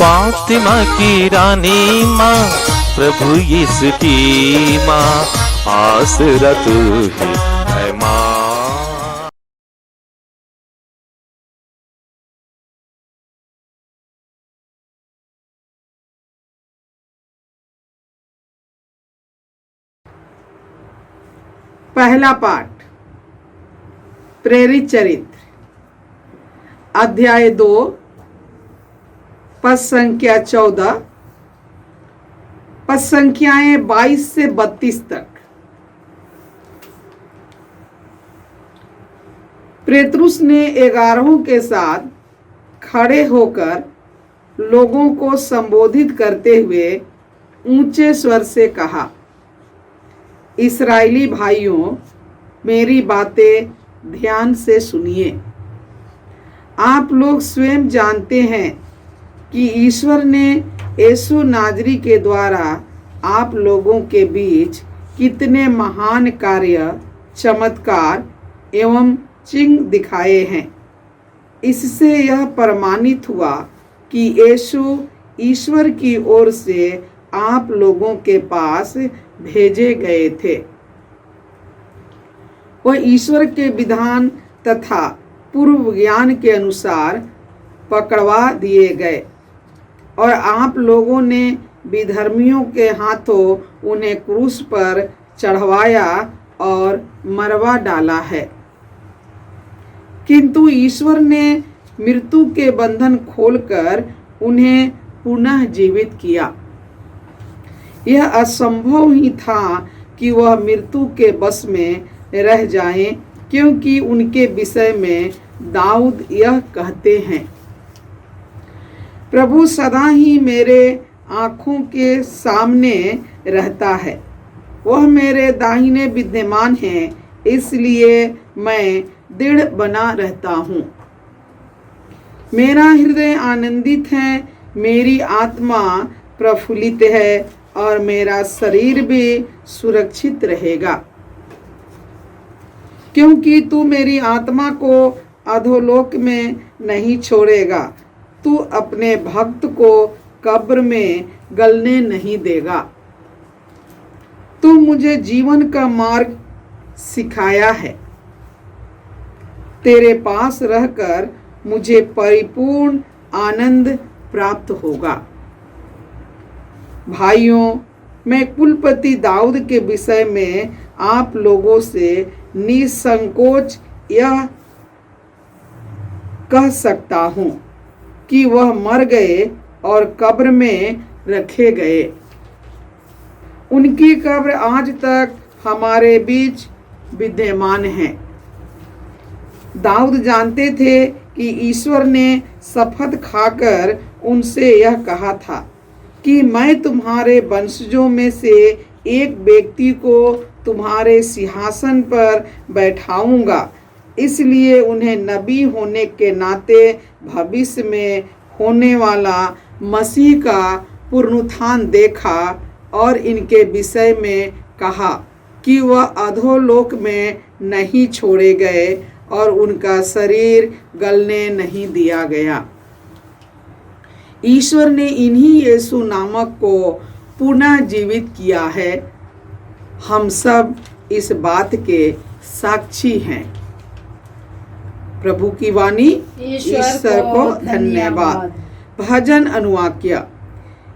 फातिमा की रानी माँ, प्रभु यीशु की माँ, आसरा तू ही है माँ। पहला पाठ प्रेरित चरित्र, अध्याय 2, पद संख्या 14, पद संख्याएं 22 से 32 तक। पेतरुस ने 11 के साथ खड़े होकर लोगों को संबोधित करते हुए ऊंचे स्वर से कहा, इस्राएली भाइयों, मेरी बातें ध्यान से सुनिए। आप लोग स्वयं जानते हैं कि ईश्वर ने यीशु नाजरी के द्वारा आप लोगों के बीच कितने महान कार्य, चमत्कार एवं चिन्ह दिखाए हैं। इससे यह प्रमाणित हुआ कि यीशु ईश्वर की ओर से आप लोगों के पास भेजे गए थे। वह ईश्वर के विधान तथा पूर्व ज्ञान के अनुसार पकड़वा दिए गए और आप लोगों ने विधर्मियों के हाथों उन्हें क्रूस पर चढ़वाया और मरवा डाला है। किंतु ईश्वर ने मृत्यु के बंधन खोलकर उन्हें पुनः जीवित किया। यह असंभव ही था कि वह मृत्यु के बस में रह जाएं, क्योंकि उनके विषय में दाऊद यह कहते हैं, प्रभु सदा ही मेरे आँखों के सामने रहता है, वह मेरे दाहिने विद्यमान है, इसलिए मैं दृढ़ बना रहता हूँ। मेरा हृदय आनंदित है, मेरी आत्मा प्रफुल्लित है और मेरा शरीर भी सुरक्षित रहेगा, क्योंकि तू मेरी आत्मा को अधोलोक में नहीं छोड़ेगा, तू अपने भक्त को कब्र में गलने नहीं देगा। तू मुझे जीवन का मार्ग सिखाया है, तेरे पास रहकर मुझे परिपूर्ण आनंद प्राप्त होगा। भाइयों, मैं कुलपति दाऊद के विषय में आप लोगों से निसंकोच यह कह सकता हूँ कि वह मर गए और कब्र में रखे गए। उनकी कब्र आज तक हमारे बीच विद्यमान है। दाऊद जानते थे कि ईश्वर ने शपथ खाकर उनसे यह कहा था कि मैं तुम्हारे वंशजों में से एक व्यक्ति को तुम्हारे सिंहासन पर बैठाऊंगा। इसलिए उन्हें नबी होने के नाते भविष्य में होने वाला मसीह का पुनरुत्थान देखा और इनके विषय में कहा कि वह अधोलोक में नहीं छोड़े गए और उनका शरीर गलने नहीं दिया गया। ईश्वर ने इन्हीं यीशु नामक को पुनः जीवित किया है। हम सब इस बात के साक्षी हैं। प्रभु की वाणी। ईश्वर को धन्यवाद। भजन अनुवाक्य।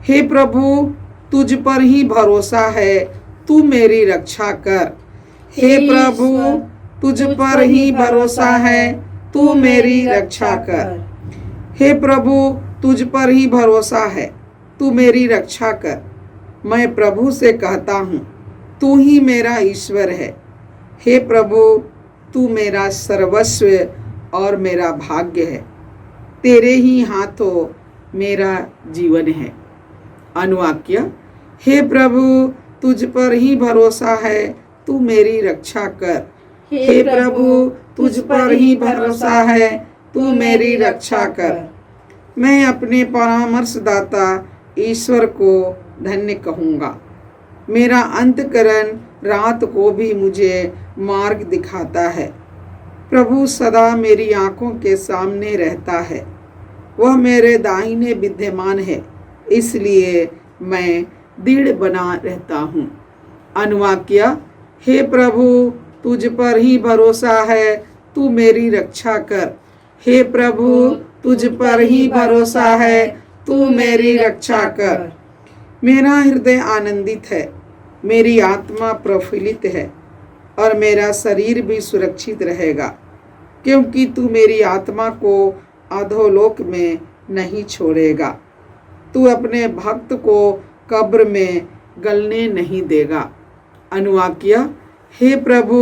हे प्रभु, तुझ पर ही भरोसा है, तू मेरी रक्षा कर। हे प्रभु, तुझ पर ही भरोसा है, तू मेरी रक्षा कर। हे प्रभु, तुझ पर ही भरोसा है, तू मेरी रक्षा कर। मैं प्रभु से कहता हूँ, तू ही मेरा ईश्वर है। हे प्रभु, तू मेरा सर्वस्व और मेरा भाग्य है। तेरे ही हाथों मेरा जीवन है। अनुवाक्य। हे प्रभु, तुझ पर ही भरोसा है, तू मेरी रक्षा कर। हे प्रभु, तुझ पर ही भरोसा है, तू मेरी रक्षा कर। मैं अपने परामर्शदाता ईश्वर को धन्य कहूँगा। मेरा अंतःकरण रात को भी मुझे मार्ग दिखाता है। प्रभु सदा मेरी आँखों के सामने रहता है। वह मेरे दाहिने विद्यमान है, इसलिए मैं दृढ़ बना रहता हूँ। अनुवाक्य, हे प्रभु तुझ पर ही भरोसा है, तू मेरी रक्षा कर। हे प्रभु तुझ पर ही भरोसा है, तू मेरी रक्षा कर। मेरा हृदय आनंदित है, मेरी आत्मा प्रफुल्लित है और मेरा शरीर भी सुरक्षित रहेगा, क्योंकि तू मेरी आत्मा को अधोलोक में नहीं छोड़ेगा। तू अपने भक्त को कब्र में गलने नहीं देगा। अनुवाक्य, हे प्रभु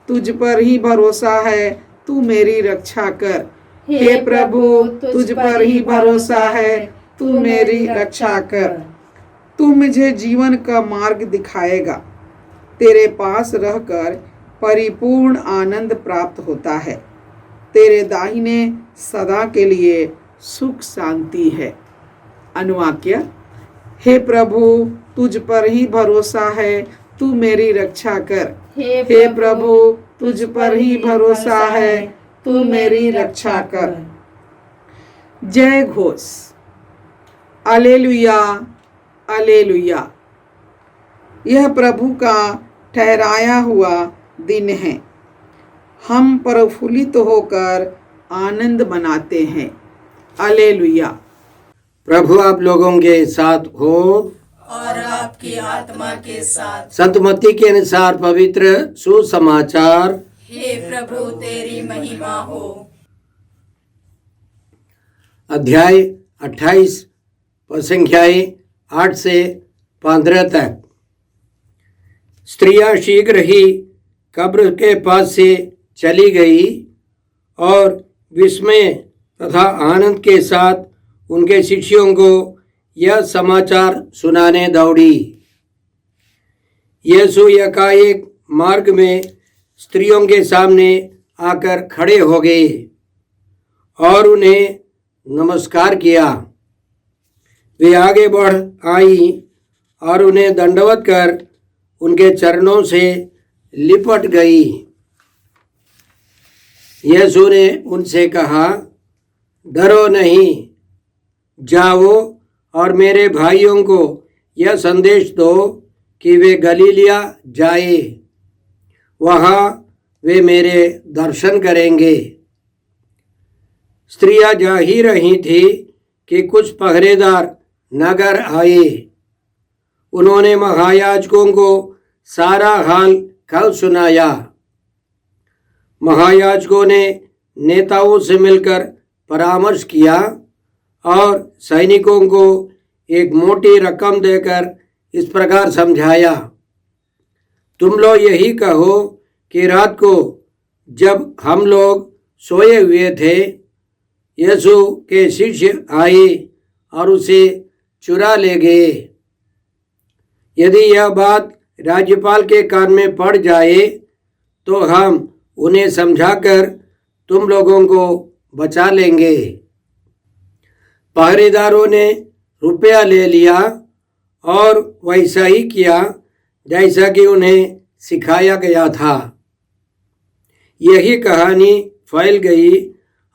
तुझ पर ही भरोसा है, तू मेरी रक्षा कर। हे प्रभु तुझ पर ही भरोसा है, तू मेरी रक्षा कर। तू मुझे जीवन का मार्ग दिखाएगा। तेरे पास रहकर परिपूर्ण आनंद प्राप्त होता है। तेरे दाहिने सदा के लिए सुख शांति है। अनुवाक्य, हे प्रभु तुझ पर ही भरोसा है, तू मेरी रक्षा कर। हे प्रभु तुझ पर ही भरोसा है, तू मेरी रक्षा कर। जय घोष। Alleluia alleluia. यह प्रभु का ठहराया हुआ दिन है। हम प्रफुल्लित होकर आनंद मनाते हैं। अलेलुया। प्रभु आप लोगों के साथ हो और आपकी आत्मा के साथ। संत मत्ती के अनुसार पवित्र सुसमाचार। हे प्रभु तेरी महिमा हो। अध्याय 28 संख्याएं 8 से 15 तक। स्त्रियां शीघ्र ही कब्र के पास से चली गई और विस्मय तथा आनंद के साथ उनके शिष्यों को यह समाचार सुनाने दौड़ी। यीशु एकाएक मार्ग में स्त्रियों के सामने आकर खड़े हो गए और उन्हें नमस्कार किया। वे आगे बढ़ आई और उन्हें दंडवत कर उनके चरणों से लिपट गई। यीशु ने उनसे कहा, डरो नहीं, जाओ और मेरे भाइयों को यह संदेश दो कि वे गलीलिया जाए, वहाँ वे मेरे दर्शन करेंगे। स्त्रियां जा ही रही थी कि कुछ पहरेदार नगर आए। उन्होंने महायाजकों को सारा हाल कल सुनाया। महायाजकों ने नेताओं से मिलकर परामर्श किया और सैनिकों को एक मोटी रकम देकर इस प्रकार समझाया, तुम लोग यही कहो कि रात को जब हम लोग सोए हुए थे, यीशु के शिष्य आए और उसे चुरा ले गए। यदि यह बात राज्यपाल के कान में पड़ जाए तो हम उन्हें समझाकर तुम लोगों को बचा लेंगे। पहरेदारों ने रुपया ले लिया और वैसा ही किया जैसा कि उन्हें सिखाया गया था। यही कहानी फैल गई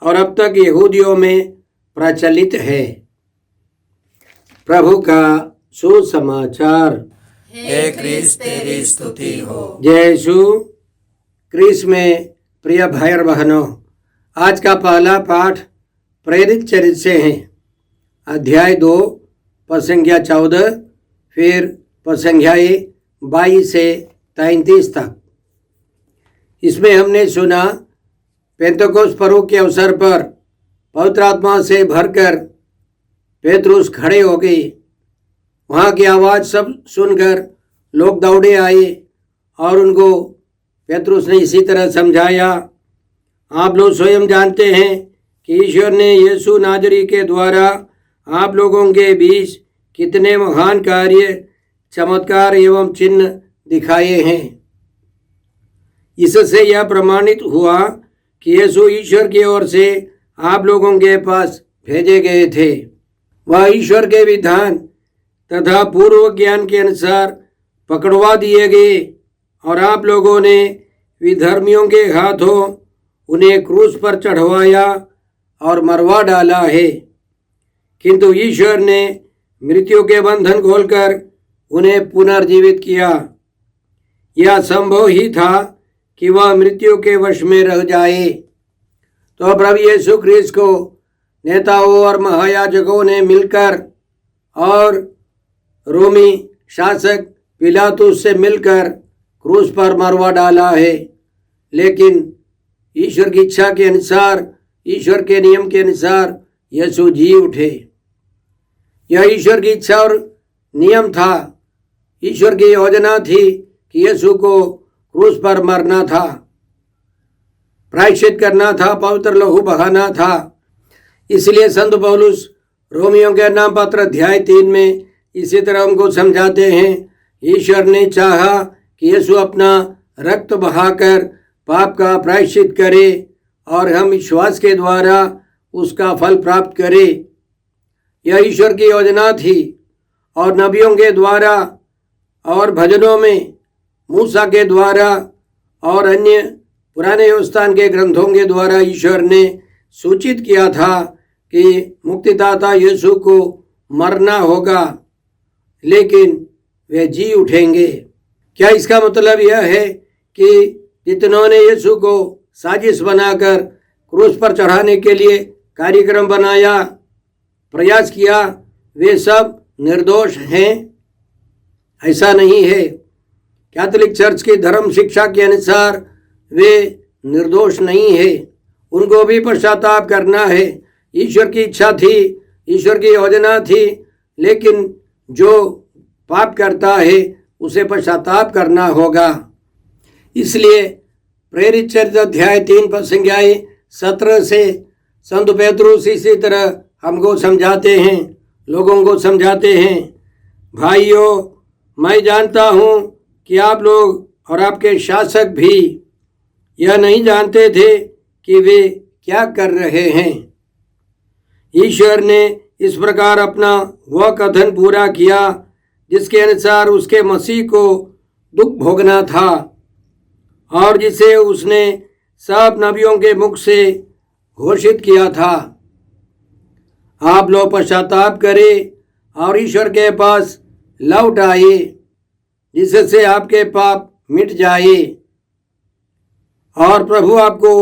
और अब तक यहूदियों में प्रचलित है। प्रभु का सुसमाचार। हे क्रिस्त तेरी स्तुति हो। जय यीशु क्रिस्त में प्रिय भाई बहनों, आज का पहला पाठ प्रेरित चरित्र से है। अध्याय 2 पद संख्या 14 फिर पद संख्याएं 22 से 33 तक। इसमें हमने सुना पेंतकोस्त पर्व के अवसर पर पवित्र आत्मा से भरकर पेतरुस खड़े हो गए। वहाँ की आवाज़ सब सुनकर लोग दौड़े आए और उनको पेतरुस ने इसी तरह समझाया, आप लोग स्वयं जानते हैं कि ईश्वर ने यीशु नाजरी के द्वारा आप लोगों के बीच कितने महान कार्य, चमत्कार एवं चिन्ह दिखाए हैं। इससे यह प्रमाणित हुआ कि यीशु ईश्वर की ओर से आप लोगों के पास भेजे गए थे। वह ईश्वर के विधान तथा पूर्व ज्ञान के अनुसार पकड़वा दिए गए और आप लोगों ने विधर्मियों के हाथों उन्हें क्रूस पर चढ़वाया और मरवा डाला है। किंतु ईश्वर ने मृत्यु के बंधन खोलकर उन्हें पुनर्जीवित किया। यह संभव ही था कि वह मृत्यु के वश में रह जाए। तो प्रभु यीशु ख्रीस्त को नेताओं और महायाजकों ने मिलकर और रोमी शासक पिलातुस से मिलकर क्रूस पर मरवा डाला है। लेकिन ईश्वर की इच्छा के अनुसार, ईश्वर के नियम के अनुसार यीशु जी उठे। यह ईश्वर की इच्छा और नियम था। ईश्वर की योजना थी कि यीशु को क्रूस पर मरना था, प्रायश्चित करना था, पवित्र लहू बहाना था। इसलिए संत पौलुस रोमियों के नाम पत्र अध्याय 3 में इसी तरह हमको समझाते हैं, ईश्वर ने चाहा कि यीशु अपना रक्त बहाकर पाप का प्रायश्चित करे और हम विश्वास के द्वारा उसका फल प्राप्त करें। यह ईश्वर की योजना थी और नबियों के द्वारा और भजनों में मूसा के द्वारा और अन्य पुराने व्यवस्था के ग्रंथों के द्वारा ईश्वर ने सूचित किया था कि मुक्तिदाता यीशु को मरना होगा, लेकिन वे जी उठेंगे। क्या इसका मतलब यह है कि जितनों ने यीशु को साजिश बनाकर क्रूस पर चढ़ाने के लिए कार्यक्रम बनाया, प्रयास किया, वे सब निर्दोष हैं? ऐसा नहीं है। कैथोलिक चर्च की धर्म शिक्षा के अनुसार वे निर्दोष नहीं है। उनको भी पश्चाताप करना है। ईश्वर की इच्छा थी, ईश्वर की योजना थी, लेकिन जो पाप करता है उसे पश्चाताप करना होगा। इसलिए प्रेरित चरित्र अध्याय 3 पद संख्या 17 से संत पेतरुस इसी तरह हमको समझाते हैं, लोगों को समझाते हैं, भाइयों मैं जानता हूँ कि आप लोग और आपके शासक भी यह नहीं जानते थे कि वे क्या कर रहे हैं। ईश्वर ने इस प्रकार अपना वह कथन पूरा किया जिसके अनुसार उसके मसीह को दुख भोगना था और जिसे उसने सब नबियों के मुख से घोषित किया था। आप लोग पश्चाताप करें और ईश्वर के पास लौट आए, जिससे आपके पाप मिट जाए और प्रभु आपको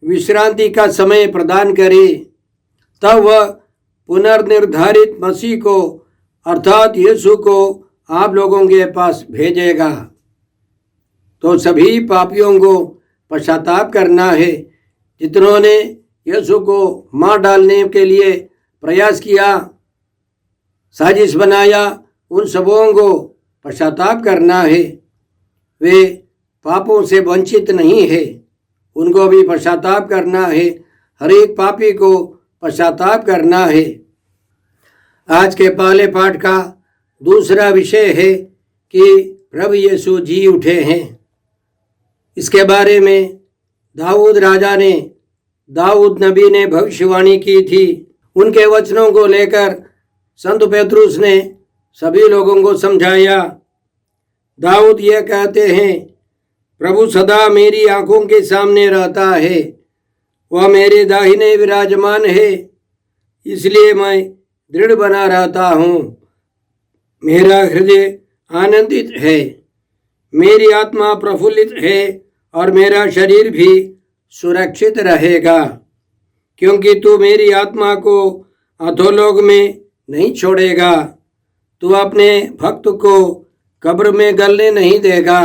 विश्रांति का समय प्रदान करे। तब वह पुनर्निर्धारित मसीह को अर्थात यीशु को आप लोगों के पास भेजेगा। तो सभी पापियों को पश्चाताप करना है। जितनों ने यीशु को मार डालने के लिए प्रयास किया, साजिश बनाया, उन सबों को पश्चाताप करना है। वे पापों से वंचित नहीं है, उनको भी पश्चाताप करना है। हर एक पापी को पश्चाताप करना है। आज के पहले पाठ का दूसरा विषय है कि प्रभु यीशु जी उठे हैं। इसके बारे में दाऊद राजा ने, दाऊद नबी ने भविष्यवाणी की थी। उनके वचनों को लेकर संत पेतरुस ने सभी लोगों को समझाया। दाऊद ये कहते हैं, प्रभु सदा मेरी आंखों के सामने रहता है, वह मेरे दाहिने विराजमान है, इसलिए मैं दृढ़ बना रहता हूँ। मेरा हृदय आनंदित है, मेरी आत्मा प्रफुल्लित है और मेरा शरीर भी सुरक्षित रहेगा, क्योंकि तू मेरी आत्मा को अधोलोक में नहीं छोड़ेगा। तू अपने भक्त को कब्र में गलने नहीं देगा।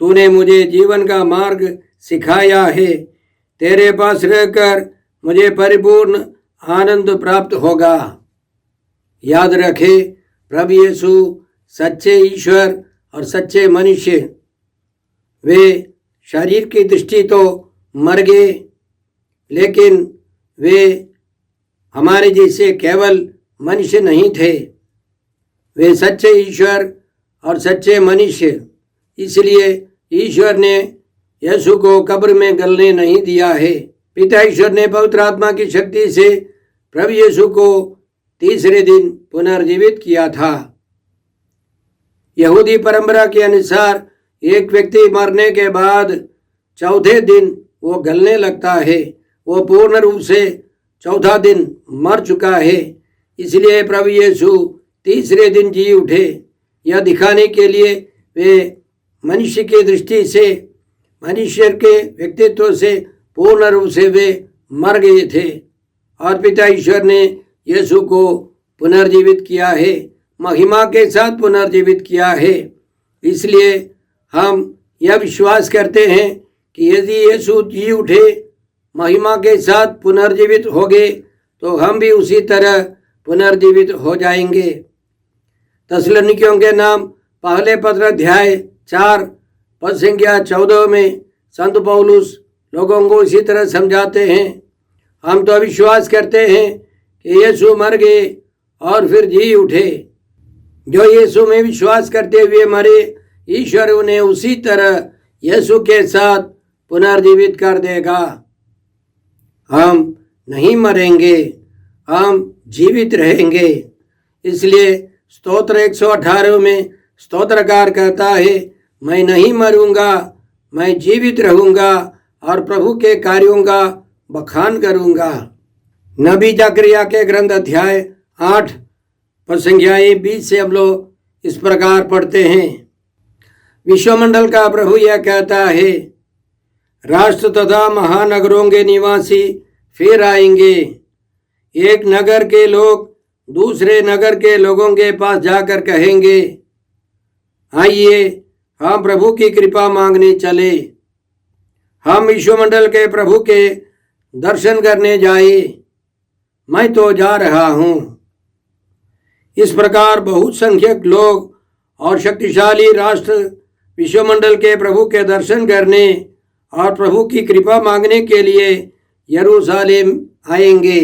तूने मुझे जीवन का मार्ग सिखाया है, तेरे पास रहकर मुझे परिपूर्ण आनंद प्राप्त होगा। याद रखे, प्रभु यीशु सच्चे ईश्वर और सच्चे मनुष्य। वे शरीर की दृष्टि तो मर गए, लेकिन वे हमारे जैसे केवल मनुष्य नहीं थे। वे सच्चे ईश्वर और सच्चे मनुष्य। इसलिए ईश्वर ने यीशु को कब्र में गलने नहीं दिया है। पिता ईश्वर ने पवित्र आत्मा की शक्ति से प्रभु यीशु को तीसरे दिन पुनर्जीवित किया था। यहूदी परंपरा के अनुसार एक व्यक्ति मरने के बाद चौथे दिन वो गलने लगता है। वो पूर्ण रूप से चौथा दिन मर चुका है, इसलिए प्रभु यीशु तीसरे दिन जी उठे, यह दिखाने के लिए वे मनुष्य की दृष्टि से, मनुष्य के व्यक्तित्व से पूर्ण रूप से वे मर गए थे और पिता ईश्वर ने यीशु को पुनर्जीवित किया है, महिमा के साथ पुनर्जीवित किया है। इसलिए हम यह विश्वास करते हैं कि यदि यीशु जी उठे, महिमा के साथ पुनर्जीवित हो गए, तो हम भी उसी तरह पुनर्जीवित हो जाएंगे। तसलोनिकियों के नाम पहले पत्र अध्याय 4 पद संख्या 14 में संत पौलुस लोगों को इसी तरह समझाते हैं। हम तो विश्वास करते हैं कि यीशु मर गए और फिर जी उठे। जो यीशु में विश्वास करते हुए मरे, ईश्वर उन्हें उसी तरह यीशु के साथ पुनर्जीवित कर देगा। हम नहीं मरेंगे, हम जीवित रहेंगे। इसलिए स्तोत्र 118 में स्तोत्रकार कहता है, मैं नहीं मरूंगा, मैं जीवित रहूंगा और प्रभु के कार्यों का बखान करूंगा। नबी जकरिया के ग्रंथ अध्याय 8 पद संख्या 20 से हम लोग इस प्रकार पढ़ते हैं। विश्वमंडल का प्रभु यह कहता है, राष्ट्र तथा महानगरों के निवासी फिर आएंगे। एक नगर के लोग दूसरे नगर के लोगों के पास जाकर कहेंगे, आइए हम प्रभु की कृपा मांगने चले, हम विश्वमंडल के प्रभु के दर्शन करने जाए, मैं तो जा रहा हूं। इस प्रकार बहुत संख्यक लोग और शक्तिशाली राष्ट्र विश्वमंडल के प्रभु के दर्शन करने और प्रभु की कृपा मांगने के लिए यरूशलेम आएंगे।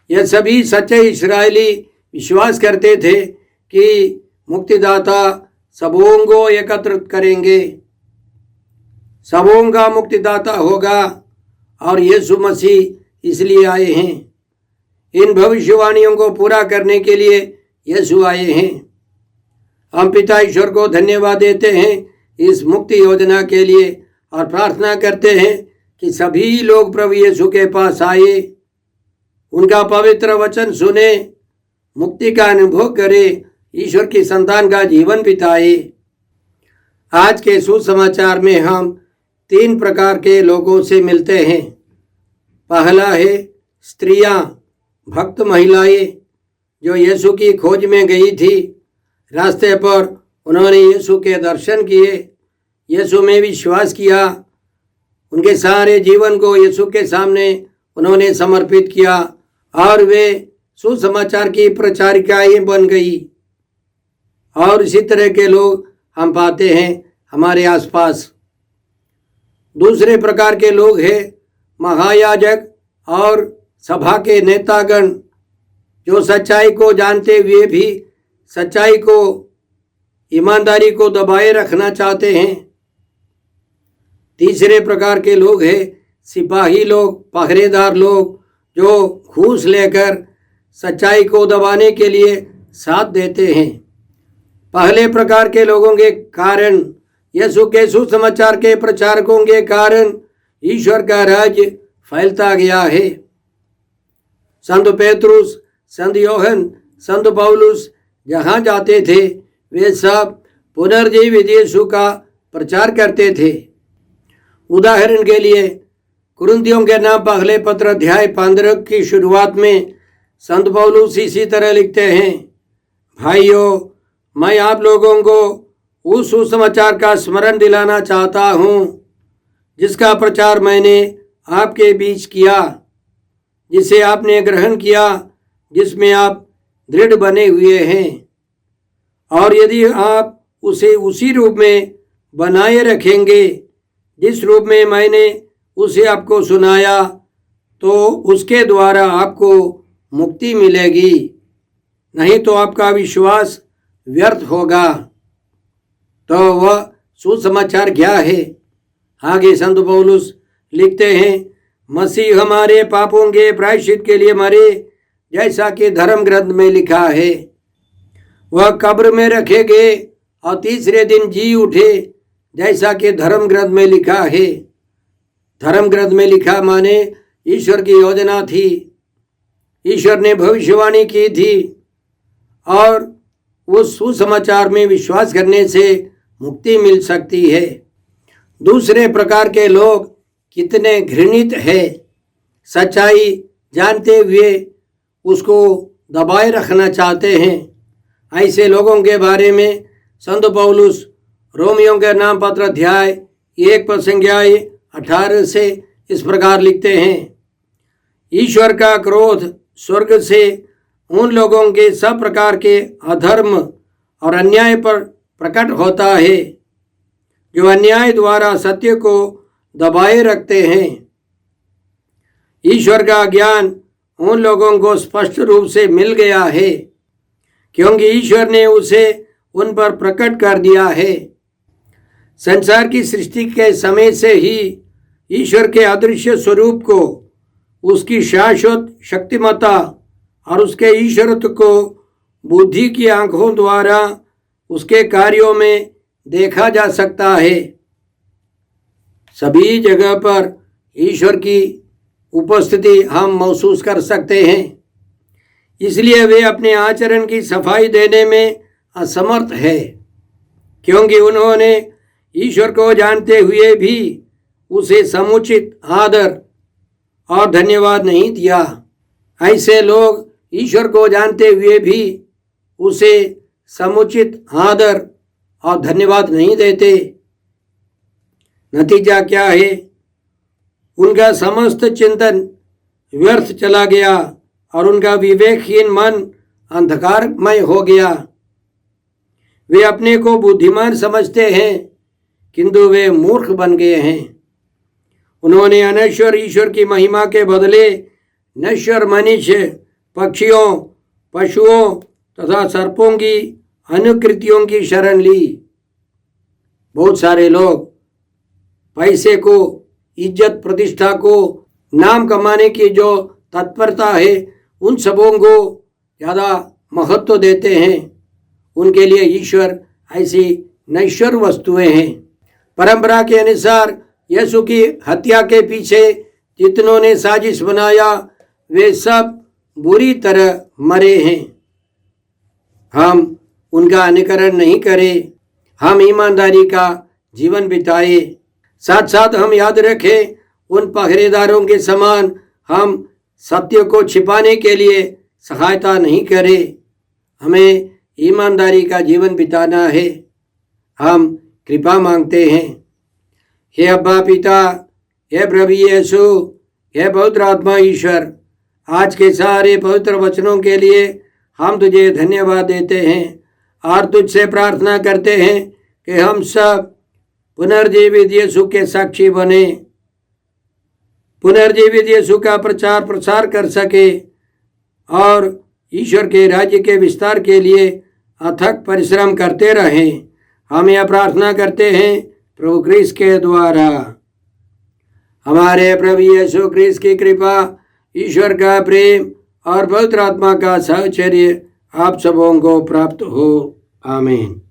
यह सभी सच्चे इस्राएली विश्वास करते थे कि मुक्तिदाता सबों को एकत्रित करेंगे, सबों का मुक्तिदाता होगा और यीशु मसीह इसलिए आए हैं। इन भविष्यवाणियों को पूरा करने के लिए यीशु आए हैं। हम पिता ईश्वर को धन्यवाद देते हैं इस मुक्ति योजना के लिए और प्रार्थना करते हैं कि सभी लोग प्रभु यीशु के पास आए, उनका पवित्र वचन सुने, मुक्ति का अनुभव करे, ईश्वर की संतान का जीवन बिताए। आज के सुसमाचार में हम 3 प्रकार के लोगों से मिलते हैं। पहला है स्त्रियां, भक्त महिलाएं जो यीशु की खोज में गई थी। रास्ते पर उन्होंने यीशु के दर्शन किए, यीशु में विश्वास किया, उनके सारे जीवन को यीशु के सामने उन्होंने समर्पित किया और वे सुसमाचार की प्रचारिकाएं बन गई। और इसी तरह के लोग हम पाते हैं हमारे आसपास। दूसरे प्रकार के लोग हैं महायाजक और सभा के नेतागण, जो सच्चाई को जानते हुए भी सच्चाई को, ईमानदारी को दबाए रखना चाहते हैं। तीसरे प्रकार के लोग हैं सिपाही लोग, पहरेदार लोग, जो घूस लेकर सच्चाई को दबाने के लिए साथ देते हैं। पहले प्रकार के लोगों के कारण, यीशु के सुसमाचार के प्रचारकों के कारण ईश्वर का राज्य फैलता गया है। संत पेतरुस, संत योहन, संत पौलुस जहाँ जाते थे वे सब पुनर्जीवित यीशु का प्रचार करते थे। उदाहरण के लिए कुरिन्थियों के नाम पहले पत्र अध्याय 15 की शुरुआत में संत पौलुस इसी तरह लिखते हैं, भाइयों, मैं आप लोगों को उस सुसमाचार का स्मरण दिलाना चाहता हूँ जिसका प्रचार मैंने आपके बीच किया, जिसे आपने ग्रहण किया, जिसमें आप दृढ़ बने हुए हैं, और यदि आप उसे उसी रूप में बनाए रखेंगे जिस रूप में मैंने उसे आपको सुनाया, तो उसके द्वारा आपको मुक्ति मिलेगी, नहीं तो आपका विश्वास व्यर्थ होगा। तो वह सुसमाचार क्या है? आगे संत पौलुस लिखते हैं, मसीह हमारे पापों के प्रायश्चित के लिए मरे, जैसा कि धर्म ग्रंथ में लिखा है। वह कब्र में रखे गए और तीसरे दिन जी उठे, जैसा कि धर्म ग्रंथ में लिखा है। धर्म ग्रंथ में लिखा माने ईश्वर की योजना थी। ईश्वर ने भविष्यवाणी की थी और उस सुसमाचार में विश्वास करने से मुक्ति मिल सकती है। दूसरे प्रकार के लोग कितने घृणित है, सच्चाई जानते हुए उसको दबाए रखना चाहते हैं। ऐसे लोगों के बारे में संत पौलुस रोमियों के नाम पत्र अध्याय 1:18 से इस प्रकार लिखते हैं, ईश्वर का क्रोध स्वर्ग से उन लोगों के सब प्रकार के अधर्म और अन्याय पर प्रकट होता है जो अन्याय द्वारा सत्य को दबाए रखते हैं। ईश्वर का ज्ञान उन लोगों को स्पष्ट रूप से मिल गया है क्योंकि ईश्वर ने उसे उन पर प्रकट कर दिया है। संसार की सृष्टि के समय से ही ईश्वर के अदृश्य स्वरूप को, उसकी शाश्वत शक्तिमत्ता और उसके ईश्वरत्व को बुद्धि की आंखों द्वारा उसके कार्यों में देखा जा सकता है। सभी जगह पर ईश्वर की उपस्थिति हम महसूस कर सकते हैं, इसलिए वे अपने आचरण की सफाई देने में असमर्थ है क्योंकि उन्होंने ईश्वर को जानते हुए भी उसे समुचित आदर और धन्यवाद नहीं दिया। ऐसे लोग ईश्वर को जानते हुए भी उसे समुचित आदर और धन्यवाद नहीं देते। नतीजा क्या है? उनका समस्त चिंतन व्यर्थ चला गया और उनका विवेकहीन मन अंधकारमय हो गया। वे अपने को बुद्धिमान समझते हैं किंतु वे मूर्ख बन गए हैं। उन्होंने अनश्वर ईश्वर की महिमा के बदले नश्वर मनुष्य, पक्षियों, पशुओं तथा सर्पों की अनुकृतियों की शरण ली। बहुत सारे लोग पैसे को, इज्जत प्रतिष्ठा को, नाम कमाने की जो तत्परता है, उन सबों को ज़्यादा महत्व देते हैं। उनके लिए ईश्वर ऐसी नश्वर वस्तुएं हैं। परंपरा के अनुसार यीशु की हत्या के पीछे जितनों ने साजिश बनाया वे सब बुरी तरह मरे हैं। हम उनका अनुकरण नहीं करें, हम ईमानदारी का जीवन बिताए। साथ साथ हम याद रखें, उन पहरेदारों के समान हम सत्य को छिपाने के लिए सहायता नहीं करें। हमें ईमानदारी का जीवन बिताना है। हम कृपा मांगते हैं। हे अब्बा पिता, हे प्रभु यीशु, हे पवित्र आत्मा ईश्वर, आज के सारे पवित्र वचनों के लिए हम तुझे धन्यवाद देते हैं और तुझसे प्रार्थना करते हैं कि हम सब पुनर्जीवित यीशु के साक्षी बने, पुनर्जीवित यीशु का प्रचार प्रसार कर सके और ईश्वर के राज्य के विस्तार के लिए अथक परिश्रम करते रहें। हम यह प्रार्थना करते हैं प्रभु क्रिस्त के द्वारा। हमारे प्रभु यीशु क्रिस्त की कृपा, ईश्वर का प्रेम और पवित्र आत्मा का साहचर्य आप सबों को प्राप्त हो। आमीन।